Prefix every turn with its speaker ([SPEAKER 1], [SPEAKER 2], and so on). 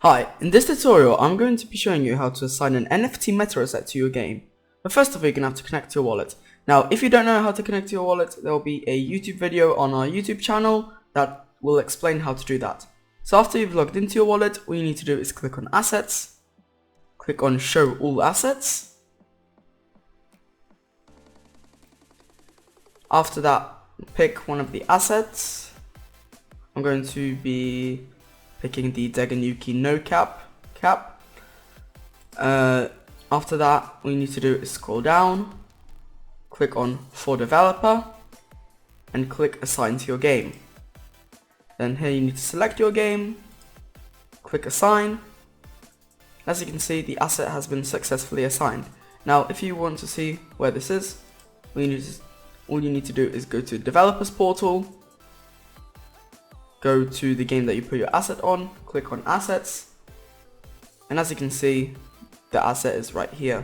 [SPEAKER 1] Hi, in this tutorial I'm going to be showing you how to assign an NFT Meta Asset to your game. But first of all, you're going to have to connect to your wallet. Now if you don't know how to connect to your wallet, there will be a YouTube video on our YouTube channel that will explain how to do that. So after you've logged into your wallet, all you need to do is click on Assets, click on Show All Assets. After that, pick one of the assets. I'm going to be picking the Deganuki No Cap. After that, all you need to do is scroll down, click on For Developer, and click Assign to your game. Then here you need to select your game, click Assign. As you can see, the asset has been successfully assigned. Now if you want to see where this is, all you need to do is go to Developers Portal, go to the game that you put your asset on, click on Assets, and as you can see, the asset is right here.